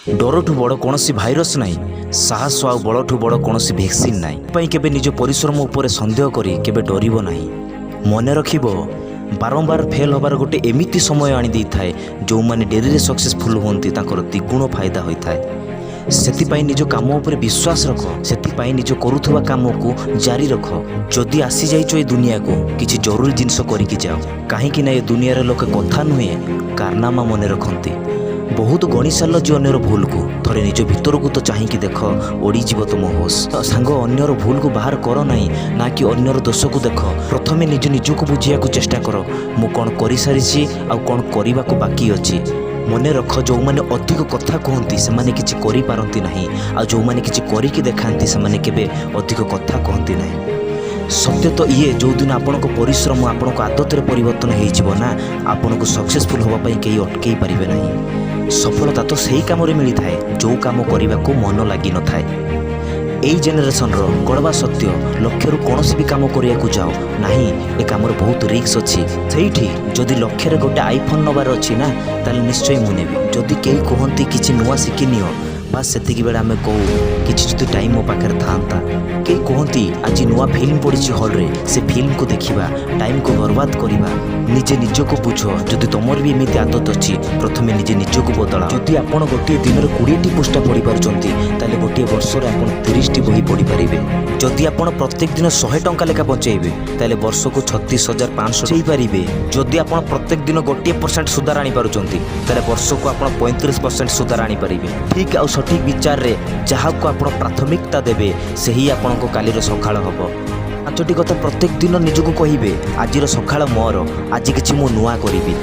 डरठू बड़ कौन भाइरस ना साहस आ बड़ठू बड़ कौन भैक्सीन ना केबे निज परिश्रम उपर सन्देह करी केबे डरिबो नाही। मन रखिब बारंबार फेल होबार गोटे एमिति समय आनी दे थाए जो माने डेरी रे सक्सेसफुल होती तांकर द्विगुण फायदा होता है। सेतिपाई निज काम उपर विश्वास रख, सेतिपाई निज करुथुवा काम को जारी रख। जदि आसी जाइछो ए दुनिया को किछि जरूरी जिनस करिकि जाओ, काहेकि ना ए दुनिया रे लोक कथा नुहे कारनामा मन रखती। बहुत गणी साल जी अन्यर भूल को थरे निज भितर को तो चाहिए देख ओडी जीव तुम होश सांग अन्यर भूल को बाहर कर ना ना कि अन्यर दोष को देख। प्रथमे निज निज को बुझिया को चेष्टा कर मु कौन कर सारी आ कौन करने को बाकी अच्छी। मन रख जो मैंने अधिक कथा कहती से माने किछि करि पारंती नहीं, आ जो मैंने किछि करिकि देखांती से माने केबे अधिक कथा कहती नहीं। सत्य तो ये जो दिन आपण को परिश्रम आपण को आदत रे परिवर्तन हो ना आपण को सक्सेसफुल होगा पाई कई अटकई पारिबे नहीं। सफलता तो सही काम रे मिली थाए जो काम करने को मन लगी न थाए। एई जेनेरेशन रो गड़वा सत्य लक्ष्य कौन भी काम करने को जाओ नहीं, ए काम बहुत रिस्क अच्छी। सेठी जदि लक्ष्य गोटे आईफोन नबार अच्छी ना ताले निश्चय मु नेबी। जदि कई कहती किछि नुआ शिखि नियो बास सेतिकी बेला आमे कहू किछि जदि टाइम मो पाखरे थांता। कई कहती आज नुआ फिल्म पड़ी हॉल रे से फिल्म को देखिबा टाइम को बर्बाद करिबा। निजे निज को बुझ जदि तुमर भी एमिति आदत अच्छी प्रथमे निजे निज को बदला। जदि आपण गोटे दिन में 20टी पृष्ठा पढ़ी पारुचंती ताले गोटे वर्ष रे आपण 30टी बही पढ़ी पारिबे। जदि आपण प्रत्येक दिन 100 टंका लेखा बचेइबे ताले वर्ष को 36,500 देई पारिबे। जदि आपण प्रत्येक दिन 1% सुधार आनी पारुचंती ताले वर्ष को आपण 35% सुधार आनी पारिबे। ठीक आ सठिक विचार रे जहाँ को आपण प्राथमिकता देबे सही आपण को काली रो सखाळ हबो। 5टी कथा प्रत्येक दिन निजको कहिबे आज सखाळ मोर आज किछि मु नुआ करिबी।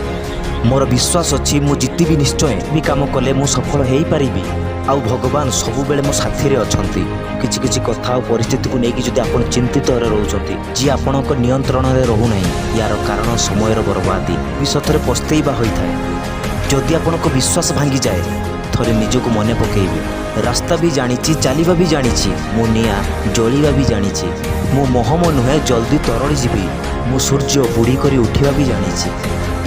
मोर विश्वास अच्छी मु जितिबी निश्चय भी काम कले मु सफल हेई पारिबी। आउ भगवान सब बेले मो साथी रे अछंती। किछि किछि कथा और परिस्थिति को लेकिन जदि आपण चिंतित रे रहउछंती जी आपण को नियंत्रण रे रहु नाही यार कारण समयर बर्बादी विसतरे पछतेइबा होई थाए। जदि आपण को विश्वास भांगी जाए थरे निजको मने पकेइबे। रास्ता भी जानिछि चलिबा भी जानिछि मो निया जलिबा भी जानिछि। मो मोहम नुहे जल्दी तरड़ी जीवी मो सूर्य बुड़ी करी उठिबा भी जानिछि।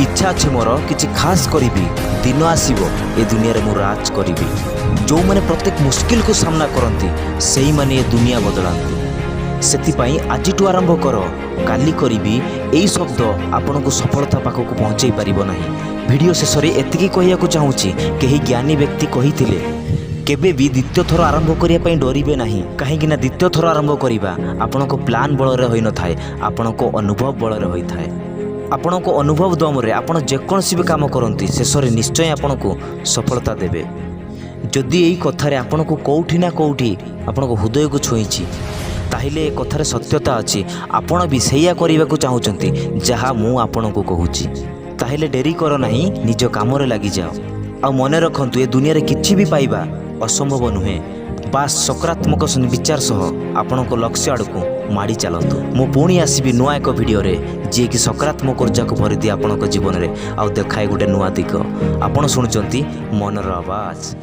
इच्छा अच्छे मोर किछि खास करिबी दिन आसीबो ए दुनिया रे मो राज करिबी। जो माने प्रत्येक मुश्किल को सामना करंती सेही माने ए दुनिया बदलांती। सेतिपाई आजिटू आरंभ कर काली करिबी एई शब्द आपण को सफलता पाखक को पहुंचाई पारिबो नाही। वीडियो शेष रे एतिकी कहिया को चाहूची केही ज्ञानी व्यक्ति कहिथिले केबे भी द्वितीय थर आरंभ करिया पई डरिबे नाही, काहेकि ना द्वितीय थर आरंभ करिबा आपण को प्लान बल रे होई न थाए आपण को अनुभव बल रे होई थाए। आपण को अनुभव दम रे आपण जेकोसी भी काम करंती शेष रे निश्चय आपण को सफलता देबे। जदि एई कथारे आपण को कोउठी ना कोउठी आपण को हृदय को छुईची ताहिले ए कथारे सत्यता अछि। आपण भी सेया करिबा को चाहूचंती जहा मु आपण को कहूची ताहिले डेरी कर नाही निज काम रे लागि जाओ। आ मने रखंतु ए दुनिया रे किछि भी पाइबा असंभव नुहे। बास सकारात्मक विचार सह आपण को लक्ष्य आड़ को माड़ी चलतु। मु पुणी आसबि नुआ एक वीडियो रे जे कि सकारात्मक ऊर्जा को भरी दिए आपण जीवन रे आ देखाए गोटे नुआ दिग। आपण सुनुचंती मनर आवाज।